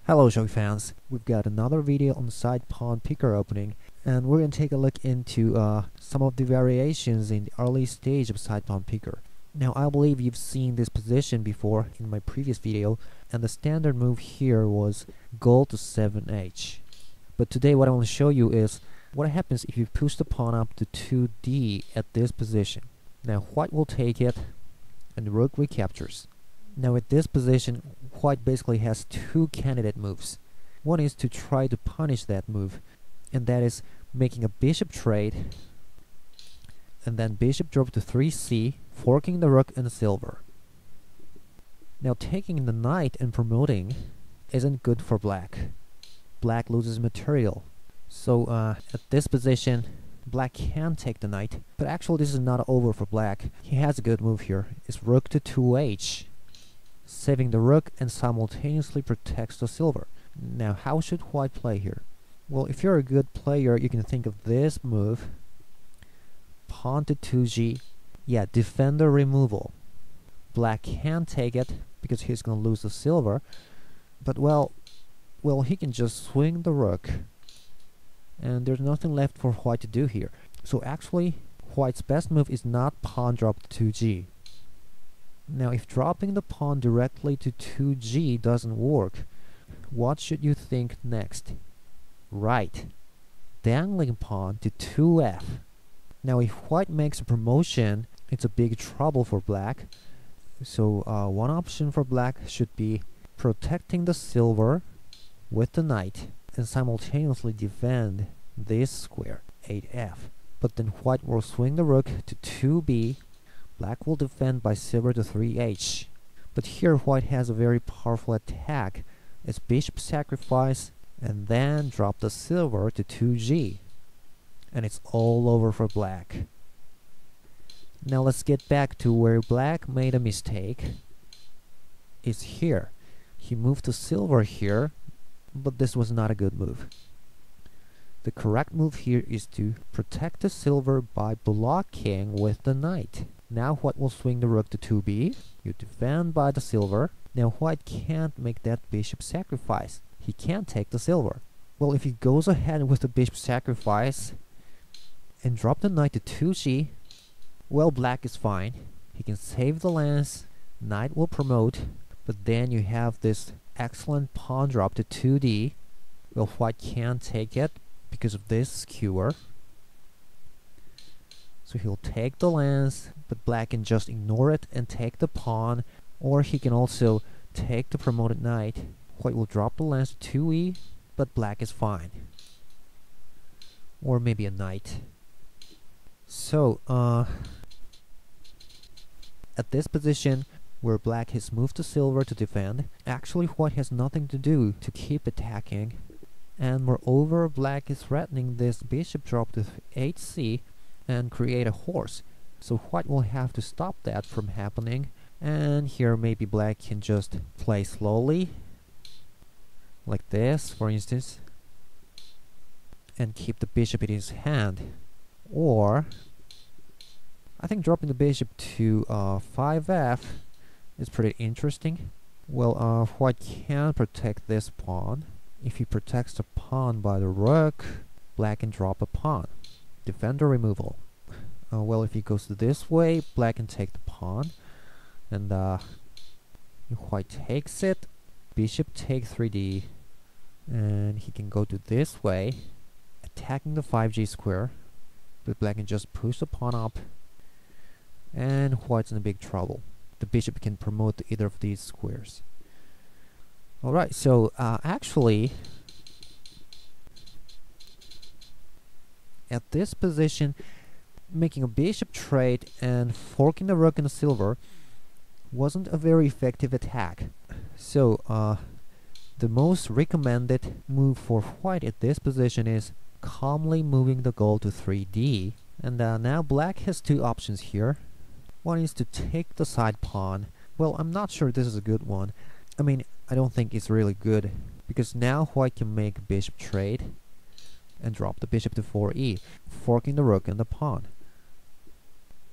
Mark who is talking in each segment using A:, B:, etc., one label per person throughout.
A: Hello Shogi fans, we've got another video on side pawn picker opening, and we're going to take a look into some of the variations in the early stage of side pawn picker. Now I believe you've seen this position before in my previous video, and the standard move here was gold to 7h. But today what I want to show you is what happens if you push the pawn up to 2d at this position. Now white will take it, and the rook recaptures. Now at this position, white basically has two candidate moves. One is to try to punish that move, and that is making a bishop trade, and then bishop drop to 3c, forking the rook and the silver. Now taking the knight and promoting isn't good for black. Black loses material. So at this position, black can take the knight, but actually this is not over for black. He has a good move here. It's rook to 2h. Saving the rook and simultaneously protects the silver. Now how should white play here? Well, if you're a good player, you can think of this move. Pawn to 2g. Yeah, defender removal. Black can take it because he's gonna lose the silver, but well, he can just swing the rook, and there's nothing left for white to do here. So actually, white's best move is not pawn drop to 2g. Now if dropping the pawn directly to 2g doesn't work, what should you think next? Right, dangling pawn to 2f. Now if white makes a promotion, it's a big trouble for black. So one option for black should be protecting the silver with the knight and simultaneously defend this square, 8f. But then white will swing the rook to 2b. Black will defend by silver to 3h. But here white has a very powerful attack. It's bishop sacrifice and then drop the silver to 2g. And it's all over for black. Now let's get back to where black made a mistake. It's here. He moved the silver here, but this was not a good move. The correct move here is to protect the silver by blocking with the knight. Now white will swing the rook to 2b. You defend by the silver. Now white can't make that bishop sacrifice. He can't take the silver. Well, if he goes ahead with the bishop sacrifice and drop the knight to 2c, well, black is fine. He can save the lance, knight will promote, but then you have this excellent pawn drop to 2d. Well, white can't take it because of this skewer. So he'll take the lance, but black can just ignore it and take the pawn, or he can also take the promoted knight. White will drop the lance to 2e, but black is fine. Or maybe a knight. So, at this position, where black has moved to silver to defend, actually white has nothing to do to keep attacking. And moreover, black is threatening this bishop drop to 8c and create a horse. So white will have to stop that from happening. And here maybe black can just play slowly, like this for instance, and keep the bishop in his hand. Or I think dropping the bishop to 5f is pretty interesting. Well, white can protect this pawn. If he protects the pawn by the rook, black can drop a pawn. Defender removal. Well, if he goes this way, black can take the pawn, and white takes it. Bishop take 3d, and he can go to this way, attacking the 5g square, but black can just push the pawn up, and white's in a big trouble. The bishop can promote either of these squares. Alright, so actually, at this position, making a bishop trade and forking the rook and the silver wasn't a very effective attack. So the most recommended move for white at this position is calmly moving the gold to 3d. And now black has two options here. One is to take the side pawn. Well, I'm not sure this is a good one. I mean, I don't think it's really good, because now white can make a bishop trade and drop the bishop to 4e, forking the rook and the pawn.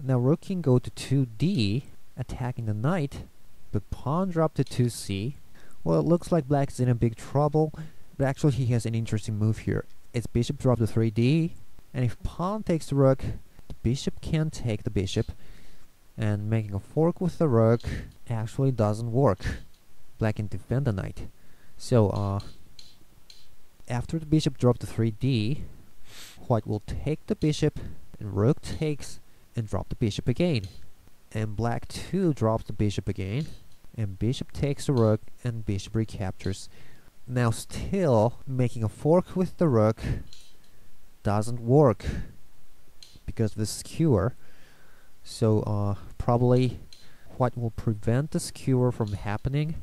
A: Now rook can go to 2d, attacking the knight, but pawn drop to 2c. Well, it looks like black is in a big trouble, but actually he has an interesting move here. It's bishop drop to 3d, and if pawn takes the rook, the bishop can take the bishop, and making a fork with the rook actually doesn't work. Black can defend the knight. So, after the bishop dropped to 3d, white will take the bishop, and rook takes, and drop the bishop again. And black too drops the bishop again, and bishop takes the rook, and bishop recaptures. Now still, making a fork with the rook doesn't work because of the skewer. So probably white will prevent the skewer from happening.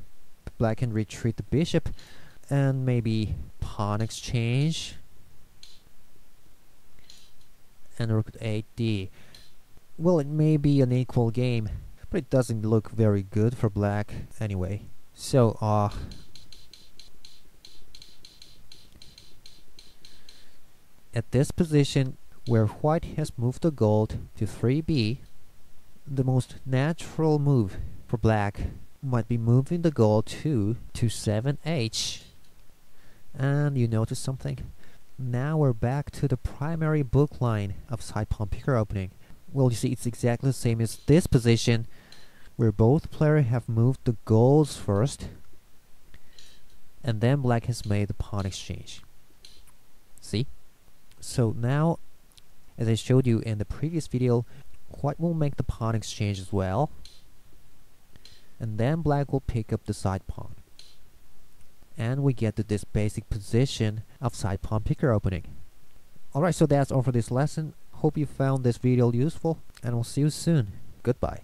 A: Black can retreat the bishop and maybe pawn exchange and rook to 8d. Well, it may be an equal game, but it doesn't look very good for black anyway. So at this position where white has moved the gold to 3b, the most natural move for black might be moving the gold to 7h. And you notice something? Now we're back to the primary book line of side pawn picker opening. Well, you see, it's exactly the same as this position, where both players have moved the golds first, and then black has made the pawn exchange. See? So now, as I showed you in the previous video, white will make the pawn exchange as well, and then black will pick up the side pawn. And we get to this basic position of side pawn picker opening. Alright, so that's all for this lesson. Hope you found this video useful, and we'll see you soon. Goodbye.